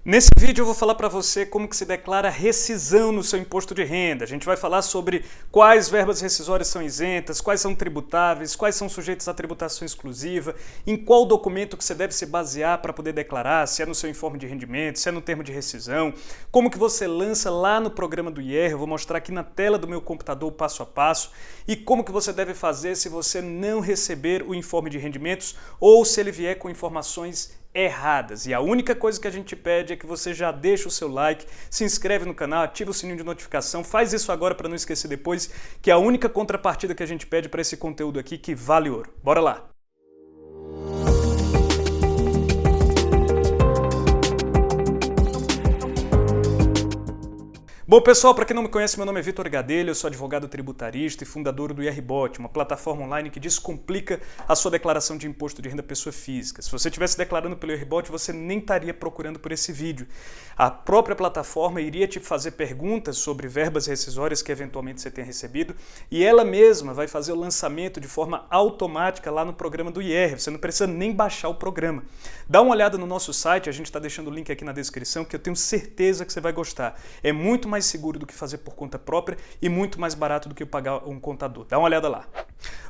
Nesse vídeo eu vou falar para você como que se declara rescisão no seu imposto de renda. A gente vai falar sobre quais verbas rescisórias são isentas, quais são tributáveis, quais são sujeitas à tributação exclusiva, em qual documento que você deve se basear para poder declarar, se é no seu informe de rendimento, se é no termo de rescisão, como que você lança lá no programa do IR, eu vou mostrar aqui na tela do meu computador o passo a passo, e como que você deve fazer se você não receber o informe de rendimentos ou se ele vier com informações erradas. E a única coisa que a gente pede é que você já deixe o seu like, se inscreve no canal, ativa o sininho de notificação, faz isso agora para não esquecer depois, que é a única contrapartida que a gente pede para esse conteúdo aqui que vale ouro. Bora lá! Bom, pessoal, para quem não me conhece, meu nome é Vitor Gadelha, eu sou advogado tributarista e fundador do IRBot, uma plataforma online que descomplica a sua declaração de imposto de renda pessoa física. Se você estivesse declarando pelo IRBot, você nem estaria procurando por esse vídeo. A própria plataforma iria te fazer perguntas sobre verbas rescisórias que eventualmente você tenha recebido e ela mesma vai fazer o lançamento de forma automática lá no programa do IR. Você não precisa nem baixar o programa. Dá uma olhada no nosso site, a gente está deixando o link aqui na descrição, que eu tenho certeza que você vai gostar. É muito mais seguro do que fazer por conta própria e muito mais barato do que pagar um contador. Dá uma olhada lá.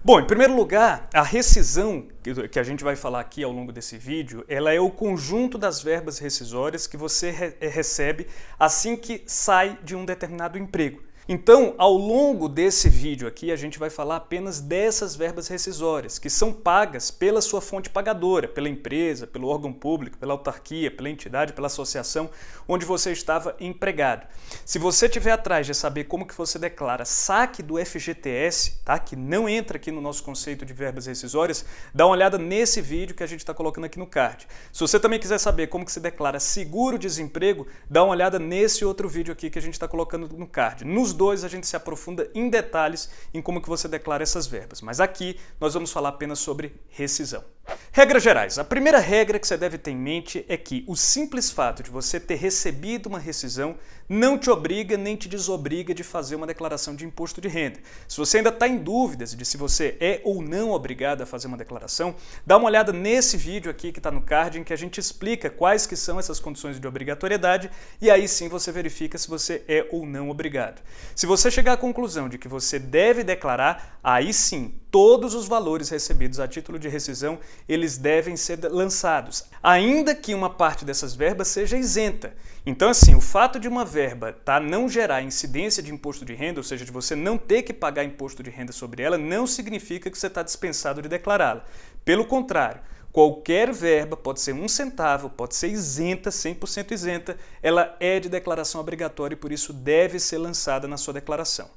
Bom, em primeiro lugar, a rescisão que a gente vai falar aqui ao longo desse vídeo, ela é o conjunto das verbas rescisórias que você recebe assim que sai de um determinado emprego. Então, ao longo desse vídeo aqui, a gente vai falar apenas dessas verbas rescisórias, que são pagas pela sua fonte pagadora, pela empresa, pelo órgão público, pela autarquia, pela entidade, pela associação onde você estava empregado. Se você estiver atrás de saber como que você declara saque do FGTS, tá? Que não entra aqui no nosso conceito de verbas rescisórias, dá uma olhada nesse vídeo que a gente está colocando aqui no card. Se você também quiser saber como que se declara seguro-desemprego, dá uma olhada nesse outro vídeo aqui que a gente está colocando no card. Nos dois a gente se aprofunda em detalhes em como que você declara essas verbas, mas aqui nós vamos falar apenas sobre rescisão. Regras gerais. A primeira regra que você deve ter em mente é que o simples fato de você ter recebido uma rescisão não te obriga nem te desobriga de fazer uma declaração de imposto de renda. Se você ainda está em dúvidas de se você é ou não obrigado a fazer uma declaração, dá uma olhada nesse vídeo aqui que está no card em que a gente explica quais que são essas condições de obrigatoriedade e aí sim você verifica se você é ou não obrigado. Se você chegar à conclusão de que você deve declarar, aí sim, todos os valores recebidos a título de rescisão, eles devem ser lançados, ainda que uma parte dessas verbas seja isenta. Então, assim, o fato de uma verba não gerar incidência de imposto de renda, ou seja, de você não ter que pagar imposto de renda sobre ela, não significa que você está dispensado de declará-la. Pelo contrário, qualquer verba, pode ser 1 centavo, pode ser isenta, 100% isenta, ela é de declaração obrigatória e por isso deve ser lançada na sua declaração.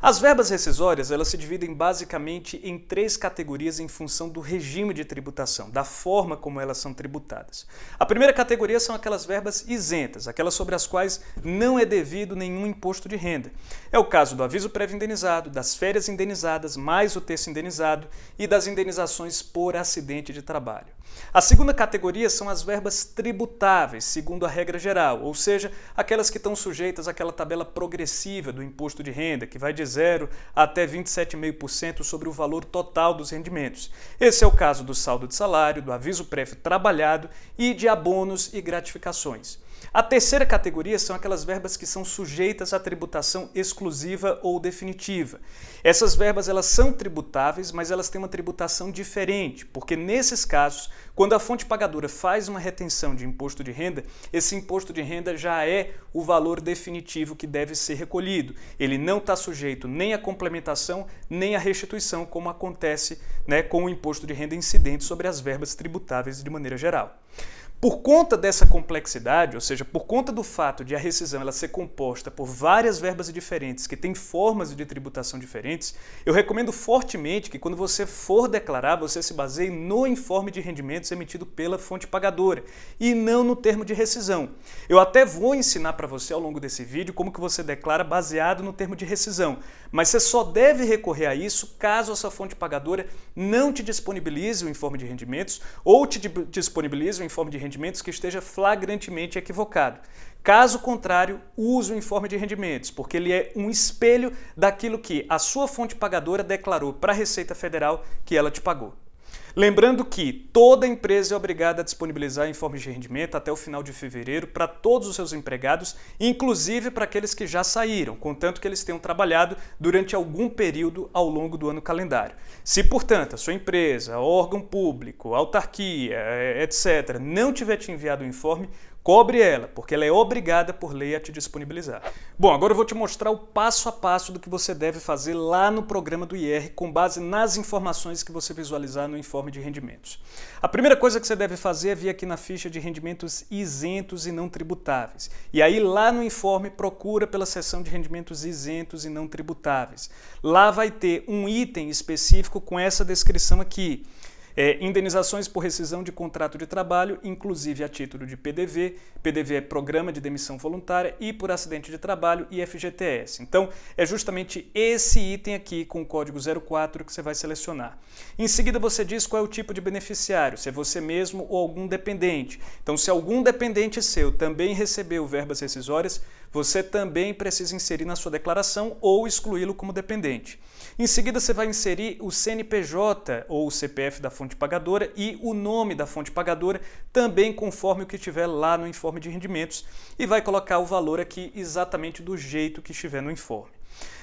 As verbas rescisórias, elas se dividem basicamente em 3 categorias em função do regime de tributação, da forma como elas são tributadas. A primeira categoria são aquelas verbas isentas, aquelas sobre as quais não é devido nenhum imposto de renda. É o caso do aviso prévio indenizado, das férias indenizadas, mais o terço indenizado e das indenizações por acidente de trabalho. A segunda categoria são as verbas tributáveis, segundo a regra geral, ou seja, aquelas que estão sujeitas àquela tabela progressiva do imposto de renda, que vai de 0 até 27,5% sobre o valor total dos rendimentos. Esse é o caso do saldo de salário, do aviso prévio trabalhado e de abonos e gratificações. A terceira categoria são aquelas verbas que são sujeitas à tributação exclusiva ou definitiva. Essas verbas elas são tributáveis, mas elas têm uma tributação diferente, porque nesses casos, quando a fonte pagadora faz uma retenção de imposto de renda, esse imposto de renda já é o valor definitivo que deve ser recolhido. Ele não está sujeito nem à complementação, nem à restituição, como acontece, com o imposto de renda incidente sobre as verbas tributáveis de maneira geral. Por conta dessa complexidade, ou seja, por conta do fato de a rescisão ela ser composta por várias verbas diferentes que têm formas de tributação diferentes, eu recomendo fortemente que quando você for declarar, você se baseie no informe de rendimentos emitido pela fonte pagadora e não no termo de rescisão. Eu até vou ensinar para você ao longo desse vídeo como que você declara baseado no termo de rescisão, mas você só deve recorrer a isso caso a sua fonte pagadora não te disponibilize o informe de rendimentos ou te disponibilize o informe de rendimentos que esteja flagrantemente equivocado. Caso contrário, use o informe de rendimentos, porque ele é um espelho daquilo que a sua fonte pagadora declarou para a Receita Federal que ela te pagou. Lembrando que toda empresa é obrigada a disponibilizar informes de rendimento até o final de fevereiro para todos os seus empregados, inclusive para aqueles que já saíram, contanto que eles tenham trabalhado durante algum período ao longo do ano calendário. Se, portanto, a sua empresa, órgão público, autarquia, etc., não tiver te enviado o informe, cobre ela, porque ela é obrigada por lei a te disponibilizar. Bom, agora eu vou te mostrar o passo a passo do que você deve fazer lá no programa do IR com base nas informações que você visualizar no informe de rendimentos. A primeira coisa que você deve fazer é vir aqui na ficha de rendimentos isentos e não tributáveis. E aí lá no informe procura pela seção de rendimentos isentos e não tributáveis. Lá vai ter um item específico com essa descrição aqui. Indenizações por rescisão de contrato de trabalho, inclusive a título de PDV. PDV é Programa de Demissão Voluntária e por acidente de trabalho e FGTS. Então, é justamente esse item aqui com o código 04 que você vai selecionar. Em seguida, você diz qual é o tipo de beneficiário, se é você mesmo ou algum dependente. Então, se algum dependente seu também recebeu verbas rescisórias, você também precisa inserir na sua declaração ou excluí-lo como dependente. Em seguida, você vai inserir o CNPJ ou o CPF da fonte pagadora e o nome da fonte pagadora, também conforme o que tiver lá no informe de rendimentos, e vai colocar o valor aqui exatamente do jeito que estiver no informe.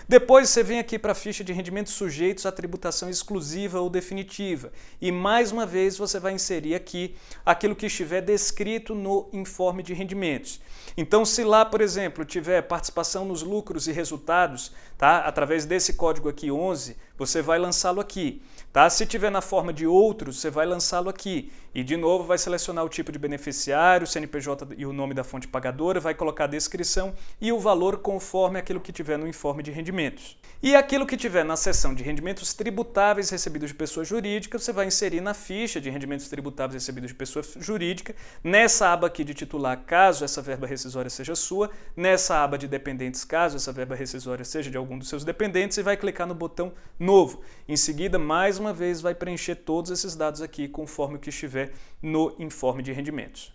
Depois você vem aqui para a ficha de rendimentos sujeitos à tributação exclusiva ou definitiva e mais uma vez você vai inserir aqui aquilo que estiver descrito no informe de rendimentos. Então se lá, por exemplo, tiver participação nos lucros e resultados, tá? Através desse código aqui 11, você vai lançá-lo aqui. Tá? Se tiver na forma de outros, você vai lançá-lo aqui. E de novo vai selecionar o tipo de beneficiário, o CNPJ e o nome da fonte pagadora, vai colocar a descrição e o valor conforme aquilo que tiver no informe de rendimentos. E aquilo que tiver na seção de rendimentos tributáveis recebidos de pessoa jurídica, você vai inserir na ficha de rendimentos tributáveis recebidos de pessoa jurídica, nessa aba aqui de titular, caso essa verba rescisória seja sua, nessa aba de dependentes, caso essa verba rescisória seja de algum dos seus dependentes, e vai clicar no botão Novo. Em seguida, mais uma vez, vai preencher todos esses dados aqui conforme o que estiver no informe de rendimentos.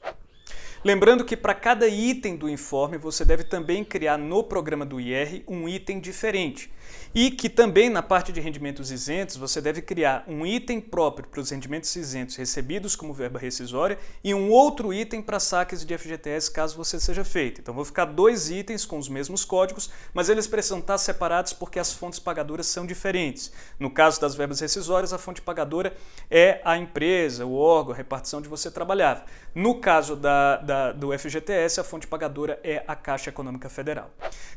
Lembrando que para cada item do informe você deve também criar no programa do IR um item diferente e que também na parte de rendimentos isentos você deve criar um item próprio para os rendimentos isentos recebidos como verba rescisória e um outro item para saques de FGTS caso você seja feito. Então vou ficar dois itens com os mesmos códigos, mas eles precisam estar separados porque as fontes pagadoras são diferentes. No caso das verbas rescisórias, a fonte pagadora é a empresa, o órgão, a repartição onde você trabalhava. No caso do FGTS, a fonte pagadora é a Caixa Econômica Federal.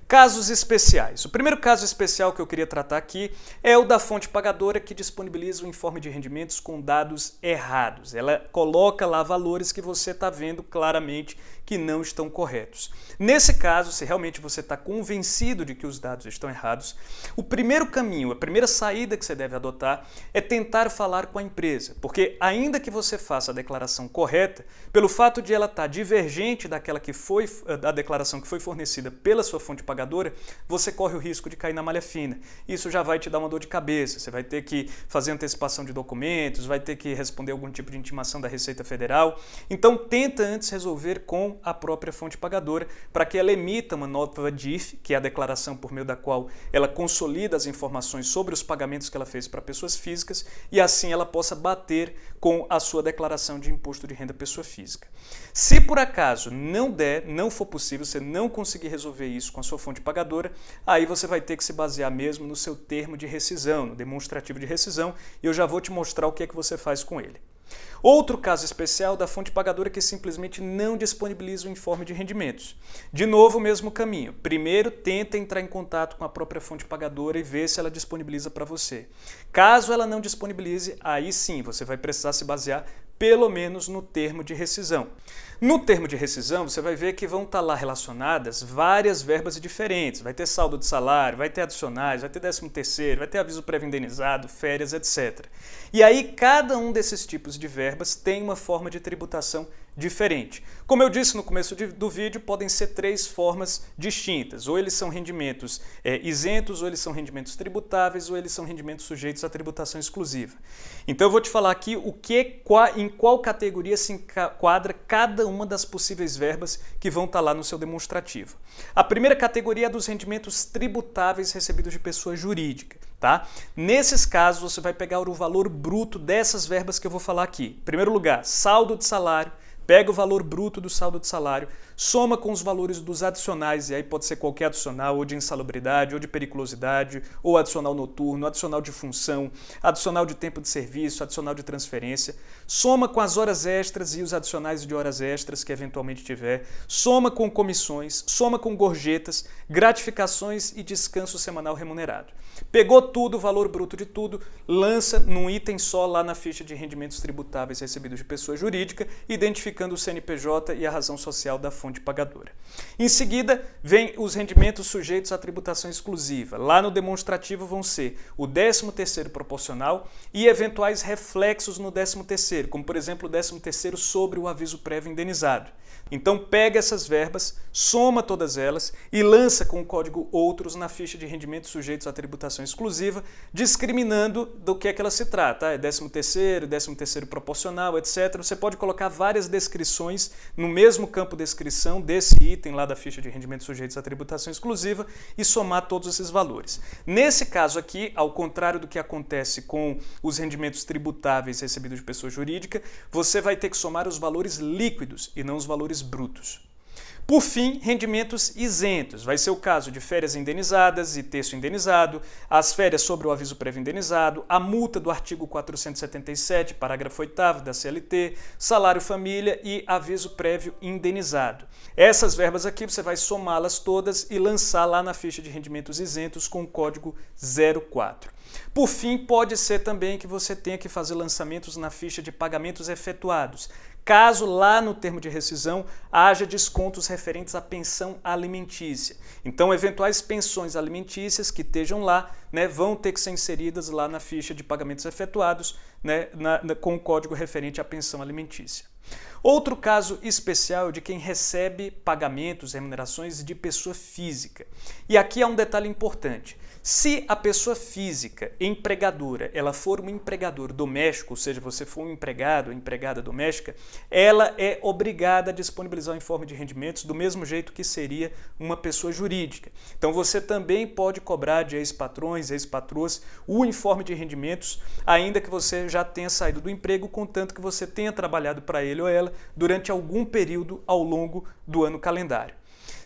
Casos especiais. O primeiro caso especial que eu queria tratar aqui é o da fonte pagadora que disponibiliza o informe de rendimentos com dados errados. Ela coloca lá valores que você está vendo claramente que não estão corretos. Nesse caso, se realmente você está convencido de que os dados estão errados, o primeiro caminho, a primeira saída que você deve adotar é tentar falar com a empresa, porque ainda que você faça a declaração correta, pelo fato de ela estar divergente da declaração que foi fornecida pela sua fonte pagadora, você corre o risco de cair na malha fina. Isso já vai te dar uma dor de cabeça, você vai ter que fazer antecipação de documentos, vai ter que responder algum tipo de intimação da Receita Federal. Então tenta antes resolver com a própria fonte pagadora para que ela emita uma nota DIF, que é a declaração por meio da qual ela consolida as informações sobre os pagamentos que ela fez para pessoas físicas e assim ela possa bater com a sua declaração de imposto de renda pessoa física. Se por acaso não for possível, você não conseguir resolver isso com a sua fonte pagadora, aí você vai ter que se basear mesmo no seu termo de rescisão, no demonstrativo de rescisão, e eu já vou te mostrar o que é que você faz com ele. Outro caso especial da fonte pagadora que simplesmente não disponibiliza o informe de rendimentos. De novo, o mesmo caminho. Primeiro, tenta entrar em contato com a própria fonte pagadora e ver se ela disponibiliza para você. Caso ela não disponibilize, aí sim, você vai precisar se basear pelo menos no termo de rescisão. No termo de rescisão, você vai ver que vão estar lá relacionadas várias verbas diferentes. Vai ter saldo de salário, vai ter adicionais, vai ter 13º, vai ter aviso prévio indenizado, férias, etc. E aí, cada um desses tipos de verbas tem uma forma de tributação diferente. Como eu disse no começo do vídeo, podem ser três formas distintas. Ou eles são rendimentos isentos, ou eles são rendimentos tributáveis, ou eles são rendimentos sujeitos à tributação exclusiva. Então eu vou te falar aqui em qual categoria se enquadra cada uma das possíveis verbas que vão estar lá no seu demonstrativo. A primeira categoria é dos rendimentos tributáveis recebidos de pessoa jurídica. tá? Nesses casos, você vai pegar o valor bruto dessas verbas que eu vou falar aqui. Em primeiro lugar, saldo de salário. Pega o valor bruto do saldo de salário, soma com os valores dos adicionais, e aí pode ser qualquer adicional, ou de insalubridade, ou de periculosidade, ou adicional noturno, adicional de função, adicional de tempo de serviço, adicional de transferência. Soma com as horas extras e os adicionais de horas extras que eventualmente tiver. Soma com comissões, soma com gorjetas, gratificações e descanso semanal remunerado. Pegou tudo, o valor bruto de tudo, lança num item só lá na ficha de rendimentos tributáveis recebidos de pessoa jurídica, identificando o CNPJ e a razão social da fonte pagadora. Em seguida, vem os rendimentos sujeitos à tributação exclusiva. Lá no demonstrativo vão ser o 13º proporcional e eventuais reflexos no 13º, como por exemplo o 13º sobre o aviso prévio indenizado. Então pega essas verbas, soma todas elas e lança com o código OUTROS na ficha de rendimentos sujeitos à tributação exclusiva, discriminando do que é que ela se trata. É 13º, 13º proporcional, etc. Você pode colocar várias descrições no mesmo campo de descrição desse item lá da ficha de rendimentos sujeitos à tributação exclusiva e somar todos esses valores. Nesse caso aqui, ao contrário do que acontece com os rendimentos tributáveis recebidos de pessoa jurídica, você vai ter que somar os valores líquidos e não os valores brutos. Por fim, rendimentos isentos. Vai ser o caso de férias indenizadas e terço indenizado, as férias sobre o aviso prévio indenizado, a multa do artigo 477, parágrafo 8º da CLT, salário família e aviso prévio indenizado. Essas verbas aqui você vai somá-las todas e lançar lá na ficha de rendimentos isentos com o código 04. Por fim, pode ser também que você tenha que fazer lançamentos na ficha de pagamentos efetuados, caso lá no termo de rescisão haja descontos referentes à pensão alimentícia. Então, eventuais pensões alimentícias que estejam lá, né, vão ter que ser inseridas lá na ficha de pagamentos efetuados, né, com o código referente à pensão alimentícia. Outro caso especial é de quem recebe pagamentos, remunerações de pessoa física. E aqui há um detalhe importante. Se a pessoa física, empregadora, ela for um empregador doméstico, ou seja, você for um empregado ou empregada doméstica, ela é obrigada a disponibilizar o informe de rendimentos do mesmo jeito que seria uma pessoa jurídica. Então você também pode cobrar de ex-patrões, ex-patroas, o informe de rendimentos, ainda que você já tenha saído do emprego, contanto que você tenha trabalhado para ele ou ela durante algum período ao longo do ano calendário.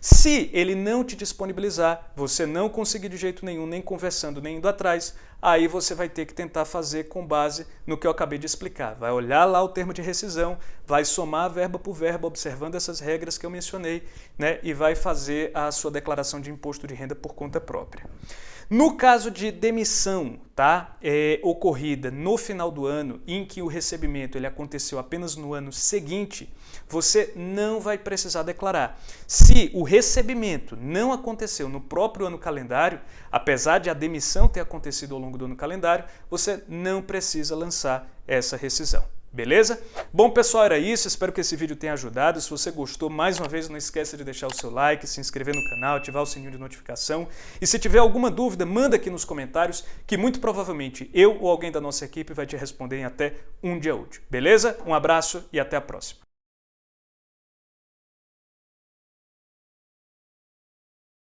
Se ele não te disponibilizar, você não conseguir de jeito nenhum, nem conversando, nem indo atrás, aí você vai ter que tentar fazer com base no que eu acabei de explicar. Vai olhar lá o termo de rescisão, vai somar verba por verba, observando essas regras que eu mencionei, né, e vai fazer a sua declaração de imposto de renda por conta própria. No caso de demissão, tá, ocorrida no final do ano, em que o recebimento ele aconteceu apenas no ano seguinte, você não vai precisar declarar. Se o recebimento não aconteceu no próprio ano calendário, apesar de a demissão ter acontecido ao longo do ano calendário, você não precisa lançar essa rescisão. Beleza? Bom, pessoal, era isso. Espero que esse vídeo tenha ajudado. Se você gostou, mais uma vez, não esqueça de deixar o seu like, se inscrever no canal, ativar o sininho de notificação. E se tiver alguma dúvida, manda aqui nos comentários, que muito provavelmente eu ou alguém da nossa equipe vai te responder em até um dia útil. Beleza? Um abraço e até a próxima.